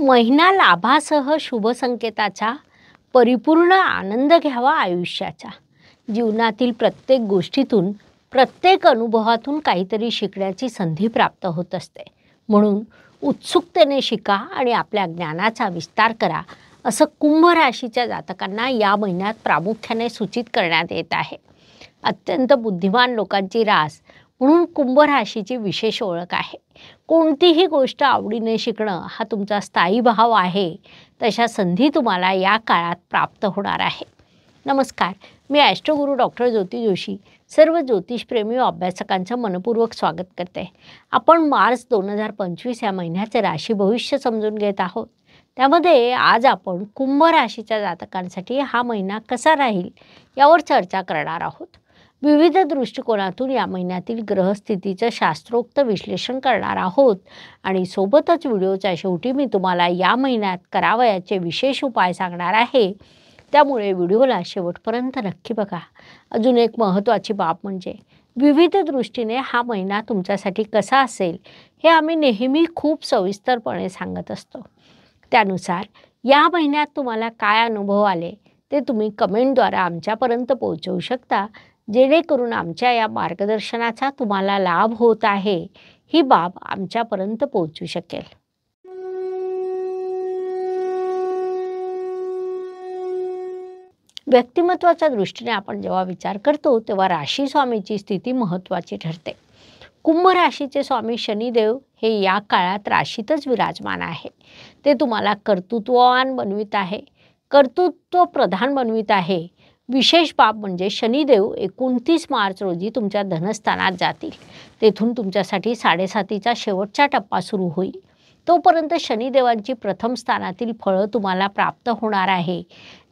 महिना लाभासह शुभ संकेताचा, परिपूर्ण आनंद घ्यावा आयुष्याचा। जीवनातील प्रत्येक गोष्टीतून, प्रत्येक अनुभवातून काहीतरी शिकण्याची संधी प्राप्त होत असते। म्हणून उत्सुकतेने शिका आणि आपल्या ज्ञानाचा विस्तार करा, असं कुंभ राशीच्या जातकांना या महिन्यात प्रामुख्याने सूचित करण्यात येत आहे। अत्यंत बुद्धिमान लोकांची रास म्हणून कुंभ राशीची विशेष ओळख आहे। कोणतीही गोष्ट आवडीने शिकणं हा तुमचा स्थायी भाव आहे, तशा संधी तुम्हाला या काळात प्राप्त होणार आहे। नमस्कार, मी ॲस्ट्रोगुरू डॉक्टर ज्योती जोशी सर्व ज्योतिषप्रेमी अभ्यासकांचं मनपूर्वक स्वागत करते। आपण मार्च 2025 या महिन्याचे राशी भविष्य समजून घेत आहोत। त्यामध्ये आज आपण कुंभ राशीच्या जातकांसाठी हा महिना कसा राहील यावर चर्चा करणार आहोत। विविध दृष्टिकोनातून या महिन्यातील ग्रहस्थितीचं शास्त्रोक्त विश्लेषण करणार आहोत आणि सोबतच व्हिडिओच्या शेवटी मी तुम्हाला या महिन्यात करावयाचे विशेष उपाय सांगणार आहे। त्यामुळे व्हिडिओला शेवटपर्यंत नक्की बघा। अजून एक महत्त्वाची बाब म्हणजे विविध दृष्टीने हा महिना तुमच्यासाठी कसा असेल हे आम्ही नेहमी खूप सविस्तरपणे सांगत असतो। त्यानुसार या महिन्यात तुम्हाला काय अनुभव आले ते तुम्ही कमेंटद्वारे आमच्यापर्यंत पोहोचवू शकता, जेणेकरून आमच्या या मार्गदर्शनाचा तुम्हाला लाभ होत आहे ही बाब आमच्यापर्यंत पोहोचू शकेल। व्यक्तिमत्वाच्या दृष्टीने आपण जेव्हा विचार करतो तेव्हा राशी स्वामीची स्थिती महत्त्वाची ठरते। कुंभ राशीचे स्वामी शनिदेव हे या काळात राशीतच विराजमान आहे। ते तुम्हाला कर्तृत्ववान बनवित आहे, कर्तृत्व प्रधान बनवित आहे। विशेष बाब म्हणजे शनिदेव 29 मार्च रोजी तुमच्या धनस्थानात जातील। तेथून तुमच्यासाठी 7.5चा शेवटचा टप्पा सुरू होईल। तोपर्यंत शनिदेवांची प्रथम स्थानातील फळं तुम्हाला प्राप्त होणार आहे,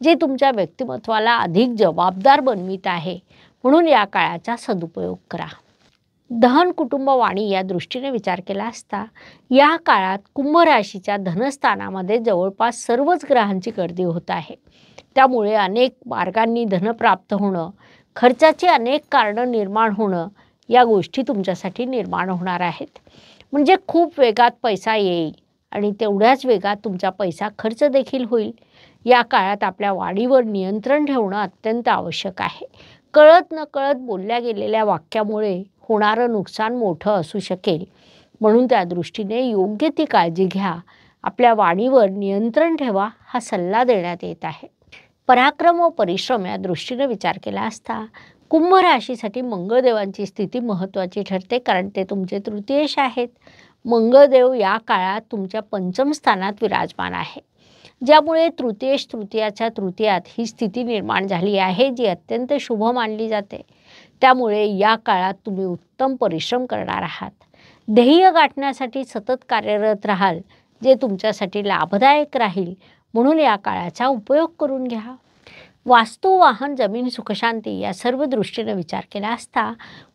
जे तुमच्या व्यक्तिमत्वाला अधिक जबाबदार बनवित आहे। म्हणून या काळाचा सदुपयोग करा। दहन कुटुंब वाणी या दृष्टीने विचार केला असता या काळात कुंभ राशीच्या धनस्थानामध्ये जवळपास सर्वच ग्रहांची गर्दी होत आहे। त्यामुळे अनेक मार्गांनी धन प्राप्त होणं, खर्चाची अनेक कारणं निर्माण होणं या गोष्टी तुमच्यासाठी निर्माण होणार आहेत। म्हणजे खूप वेगात पैसा येईल आणि तेवढ्याच वेगात तुमचा पैसा खर्च देखील होईल। या काळात आपल्या वाणीवर नियंत्रण ठेवणं अत्यंत आवश्यक आहे। कळत नकळत बोलल्या गेलेल्या वाक्यामुळे होणारं नुकसान मोठं असू शकेल। म्हणून त्या दृष्टीने योग्य ती काळजी घ्या। आपल्या वाणीवर नियंत्रण ठेवा हा सल्ला देण्यात येत आहे। पराक्रम व परिश्रम या दृष्टीने विचार केला असता कुंभ राशीसाठी मंगळदेवांची स्थिती महत्त्वाची ठरते, कारण ते तुमचे तृतीयेश आहेत। मंगळदेव या काळात तुमच्या पंचम स्थानात विराजमान आहे, ज्यामुळे तृतीयेश तृतीयाच्या तृतीयात ही स्थिती निर्माण झाली आहे, जी अत्यंत शुभ मानली जाते। त्यामुळे या काळात तुम्ही उत्तम परिश्रम करणार आहात। ध्येय गाठण्यासाठी सतत कार्यरत राहाल, जे तुमच्यासाठी लाभदायक राहील। म्हणून या काळाचा उपयोग करून घ्या। वास्तू, वाहन, जमीन, सुखशांती या सर्व दृष्टीने विचार केला असता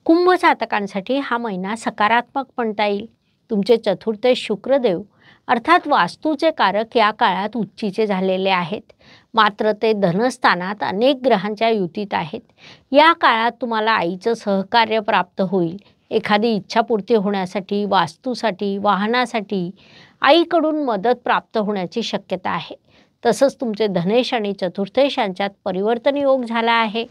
कुंभ जातकांसाठी हा महिना सकारात्मक म्हणता येईल। तुमचे चतुर्थ शुक्रदेव अर्थात वास्तूचे कारक या काळात उच्चीचे झालेले आहेत, मात्र ते धनस्थानात अनेक ग्रहांच्या युतीत आहेत। या काळात तुम्हाला आईचं सहकार्य प्राप्त होईल। एखादी इच्छापूर्ती होण्यासाठी, वास्तूसाठी, वाहनासाठी आईकडून मदत प्राप्त होण्याची शक्यता आहे। तसंच तुमचे धनेश आणि चतुर्थेश यांच्यात परिवर्तन योग झाला आहे।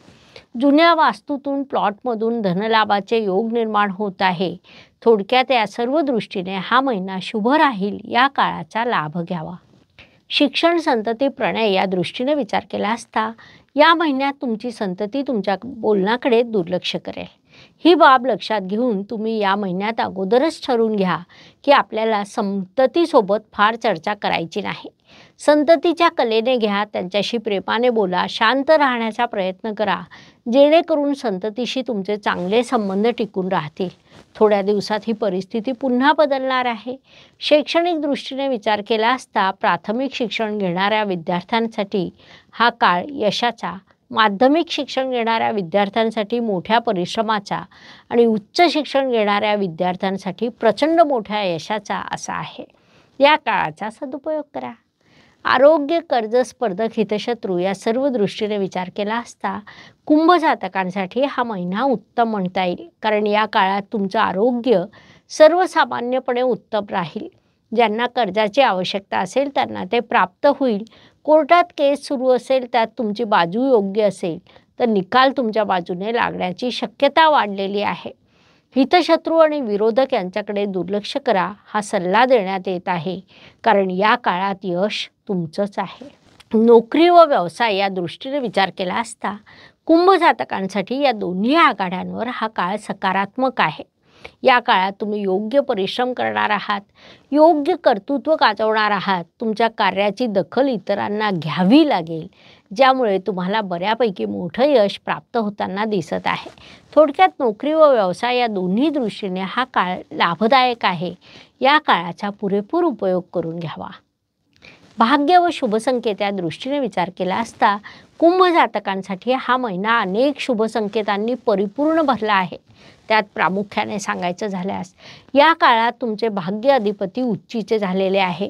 जुन्या वास्तूतून, प्लॉटमधून धनलाभाचे योग निर्माण होत आहे। थोडक्यात या सर्व दृष्टीने हा महिना शुभ राहील। या काळाचा लाभ घ्यावा। शिक्षण, संतती, प्रणय या दृष्टीने विचार केला असता या महिन्यात तुमची संतती तुमच्या बोलण्याकडे दुर्लक्ष करेल। ही बाब लक्षात घेऊन तुम्ही या महिन्यात अगोदरच ठरवून घ्या की आपल्याला संततीसोबत फार चर्चा करायची नाही। संततीच्या कलेने घ्या, त्यांच्याशी प्रेमाने बोला, शांत राहण्याचा प्रयत्न करा, जेणेकरून संततीशी तुमचे चांगले संबंध टिकून राहतील। थोड्या दिवसात ही परिस्थिती पुन्हा बदलणार आहे। शैक्षणिक दृष्टीने विचार केला असता प्राथमिक शिक्षण घेणाऱ्या विद्यार्थ्यांसाठी हा काळ यशाचा, माध्यमिक शिक्षण घेणाऱ्या विद्यार्थ्यांसाठी मोठ्या परिश्रमाचा आणि उच्च शिक्षण घेणाऱ्या विद्यार्थ्यांसाठी प्रचंड मोठ्या यशाचा असा आहे। या काळाचा सदुपयोग करा। आरोग्य, कर्ज, स्पर्धक, हितशत्रू या सर्व दृष्टीने विचार केला असता कुंभ जातकांसाठी हा महिना उत्तम म्हणता येईल, कारण या काळात तुमचं आरोग्य सर्वसामान्यपणे उत्तम राहील। ज्यांना कर्जाची आवश्यकता असेल त्यांना ते प्राप्त होईल. कोर्टात केस सुरू असेल, त्यात तुमची बाजू योग्य असेल तर निकाल तुमच्या बाजूने लागण्याची शक्यता वाढलेली आहे. हितशत्रू आणि विरोधक यांच्याकडे दुर्लक्ष करा, हा सल्ला देण्यात येत आहे, कारण या काळात यश तुमचंच आहे. नोकरी व व्यवसाय या दृष्टीने विचार केला असता कुंभ जातकांसाठी या दोन्ही आघाड्यांवर हा काळ सकारात्मक आहे. या काळात तुम्ही योग्य परिश्रम करणार आहात, योग्य कर्तृत्व गाजवणार आहात. तुमच्या कार्याची दखल इतरांना घ्यावी लागेल, ज्यामुळे तुम्हाला बऱ्यापैकी मोठं यश प्राप्त होताना दिसत आहे. थोडक्यात नोकरी व व्यवसाय या दोन्ही दृष्टीने हा काळ लाभदायक आहे. या काळाचा पुरेपूर उपयोग करून घ्यावा. भाग्य व शुभसंकेत या दृष्टीने विचार केला असता कुंभ जातकांसाठी हा महिना अनेक शुभसंकेतांनी परिपूर्ण भरला आहे. त्यात प्रामुख्याने सांगायचं झाल्यास या काळात तुमचे भाग्य अधिपती उच्चीचे झालेले आहे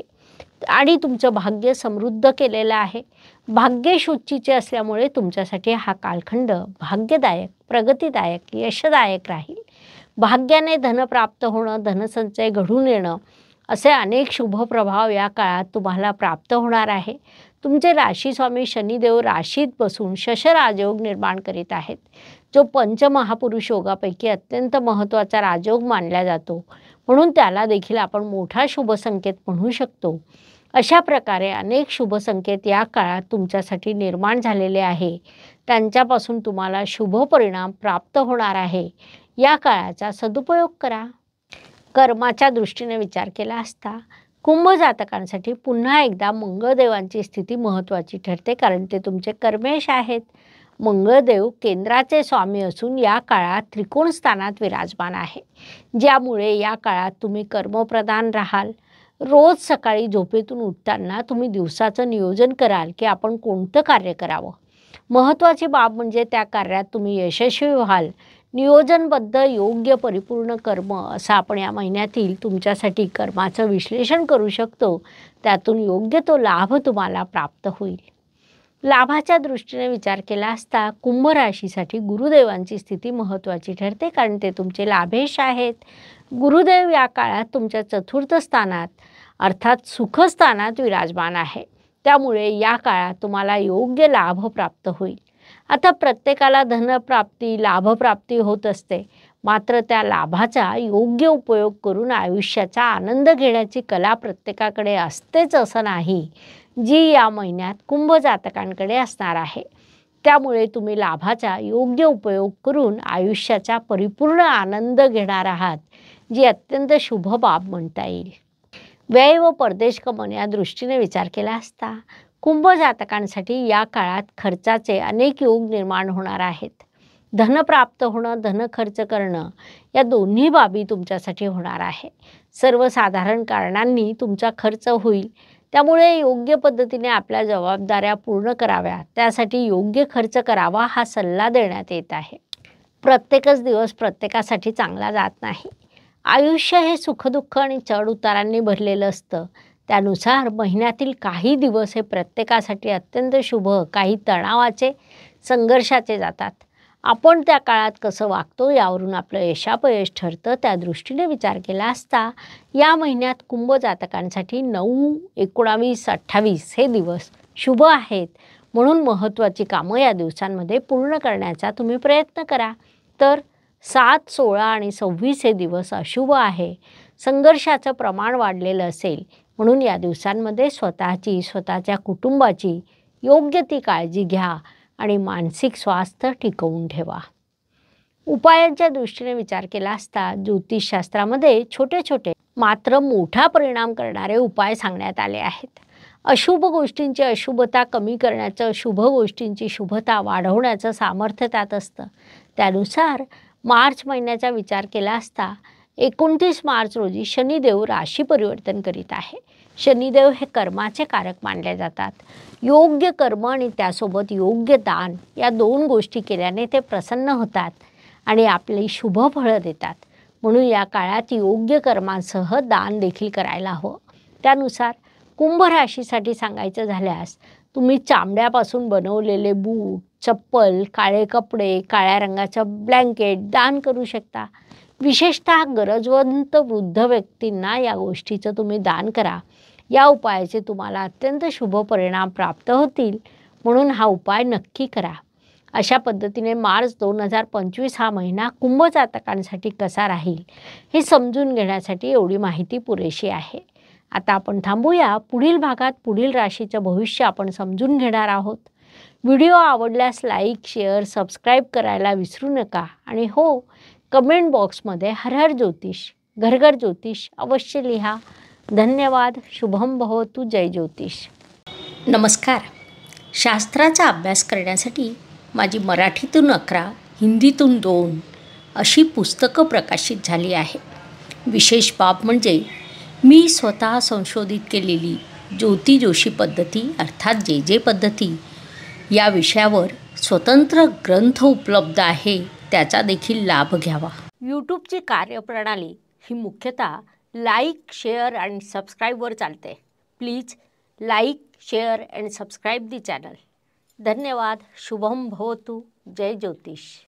आणि तुमचं भाग्य समृद्ध केलेलं आहे. भाग्येश उच्चीचे असल्यामुळे तुमच्यासाठी हा कालखंड भाग्यदायक, प्रगतीदायक, यशदायक राहील. भाग्याने धन प्राप्त होणं, धनसंचय घडून येणं असे अनेक शुभ प्रभाव या काळात तुम्हाला प्राप्त होणार आहे. तुमचे राशीस्वामी शनिदेव राशीत बसून शशराजयोग निर्माण करीत आहेत, जो पंचमहापुरुष योगापैकी अत्यंत महत्त्वाचा राजयोग मानला जातो, म्हणून त्याला देखील आपण मोठा शुभसंकेत म्हणू शकतो. अशा प्रकारे अनेक शुभसंकेत या काळात तुमच्यासाठी निर्माण झालेले आहे. त्यांच्यापासून तुम्हाला शुभ परिणाम प्राप्त होणार आहे. या काळाचा सदुपयोग करा. कर्माच्या दृष्टीने विचार केला असता कुंभ जातकांसाठी पुन्हा एकदा मंगळदेवांची स्थिती महत्त्वाची ठरते, कारण ते तुमचे कर्मेश आहेत. मंगळदेव केंद्राचे स्वामी असून या काळात त्रिकोण स्थानात विराजमान आहे, ज्यामुळे या काळात तुम्ही कर्मप्रधान राहाल. रोज सकाळी झोपेतून उठताना तुम्ही दिवसाचं नियोजन कराल की आपण कोणतं कार्य करावं. महत्त्वाची बाब म्हणजे त्या कार्यात तुम्ही यशस्वी व्हाल. नियोजनबद्ध योग्य परिपूर्ण कर्म असं आपण या महिन्यातील तुमच्यासाठी कर्माचं विश्लेषण करू शकतो. त्यातून योग्य तो लाभ तुम्हाला प्राप्त होईल. लाभाच्या दृष्टीने विचार केला असता कुंभ राशीसाठी गुरुदेवांची स्थिती महत्त्वाची ठरते, कारण ते तुमचे लाभेश आहेत. गुरुदेव या काळात तुमच्या चतुर्थ स्थानात अर्थात सुखस्थानात विराजमान आहे. त्यामुळे या काळात तुम्हाला योग्य लाभ प्राप्त होईल. आता प्रत्येकाला धनप्राप्ती, लाभप्राप्ती होत असते, मात्र त्या लाभाचा योग्य उपयोग करून आयुष्याचा आनंद घेण्याची कला प्रत्येकाकडे असतेच असं नाही, जी या महिन्यात कुंभ जातकांकडे असणार आहे. त्यामुळे तुम्ही लाभाचा योग्य उपयोग करून आयुष्याचा परिपूर्ण आनंद घेणार आहात, जी अत्यंत शुभ बाब म्हणता येईल. व्यय व परदेश गमन या दृष्टीने विचार केला असता कुंभ जातकांसाठी या काळात खर्चाचे अनेक योग निर्माण होणार आहेत. धन प्राप्त होणं, धन खर्च करणं या दोन्ही बाबी तुमच्यासाठी होणार आहे. सर्वसाधारण कारणांनी तुमचा खर्च होईल, त्यामुळे योग्य पद्धतीने आपल्या जबाबदाऱ्या पूर्ण कराव्या, त्यासाठी योग्य खर्च करावा हा सल्ला देण्यात येत आहे. प्रत्येकच दिवस प्रत्येकासाठी चांगला जात नाही. आयुष्य हे सुखदुःख आणि चढउतारांनी भरलेलं असतं. त्यानुसार महिन्यातील काही दिवस हे प्रत्येकासाठी अत्यंत शुभ, काही तणावाचे, संघर्षाचे जातात. आपण त्या काळात कसं वागतो यावरून आपलं यशापयश ठरतं. त्या दृष्टीने विचार केला असता या महिन्यात कुंभ जातकांसाठी 9, 19, 28 हे दिवस शुभ आहेत, म्हणून महत्त्वाची कामं या दिवसांमध्ये पूर्ण करण्याचा तुम्ही प्रयत्न करा. तर 7, 16 आणि 26 हे दिवस अशुभ आहे. संघर्षाचं प्रमाण वाढलेलं असेल, म्हणून या दिवसांमध्ये स्वतःची, स्वतःच्या कुटुंबाची योग्य ती काळजी घ्या आणि मानसिक स्वास्थ्य टिकवून ठेवा. उपायांच्या दृष्टीने विचार केला असता ज्योतिषशास्त्रामध्ये छोटे छोटे मात्र मोठा परिणाम करणारे उपाय सांगण्यात आले आहेत. अशुभ गोष्टींची अशुभता कमी करण्याचं, शुभ गोष्टींची शुभता वाढवण्याचं सामर्थ्य त्यात असतं. त्यानुसार मार्च महिन्याचा विचार केला असता 29 मार्च रोजी शनिदेव राशी परिवर्तन करीत आहे. शनिदेव हे कर्माचे कारक मानले जातात. योग्य कर्म आणि त्यासोबत योग्य दान या 2 गोष्टी केल्याने ते प्रसन्न होतात आणि आपली शुभ फळं देतात. म्हणून या काळात योग्य कर्मांसह दान देखील करायला हवं. त्यानुसार कुंभ राशीसाठी सांगायचं झाल्यास तुम्ही चामड्यापासून बनवलेले बूट, चप्पल, काळे कपडे, काळ्या रंगाचं ब्लँकेट दान करू शकता. विशेषतः गरजवंत वृद्ध व्यक्तींना या गोष्टीचं तुम्ही दान करा. या उपायाचे तुम्हाला अत्यंत शुभ परिणाम प्राप्त होतील, म्हणून हा उपाय नक्की करा. अशा पद्धतीने मार्च 2025 हा महिना कुंभ जातकांसाठी कसा राहील हे समजून घेण्यासाठी एवढी माहिती पुरेशी आहे. आता आपण थांबूया. पुढील भागात पुढील राशीचं भविष्य आपण समजून घेणार आहोत. व्हिडिओ आवडल्यास लाईक, शेअर, सबस्क्राईब करायला विसरू नका. आणि हो, कमेंट बॉक्समध्ये हर हर ज्योतिष, घर घर ज्योतिष अवश्य लिहा. धन्यवाद. शुभम भवतु. जय ज्योतिष. नमस्कार. शास्त्राचा अभ्यास करण्यासाठी माझी मराठीतून 11, हिंदीतून 2 अशी पुस्तकं प्रकाशित झाली आहे. विशेष बाब म्हणजे मी स्वतः संशोधित केलेली ज्योती जोशी पद्धती अर्थात जे पद्धती या विषयावर स्वतंत्र ग्रंथ उपलब्ध आहे, त्याचा देखील लाभ घ्यावा. यूट्यूबची कार्यप्रणाली ही मुख्यतः लाईक, शेअर आणि सबस्क्राईबवर चालते. Please like, share and subscribe the channel. धन्यवाद. शुभम भवतु. जय ज्योतिष.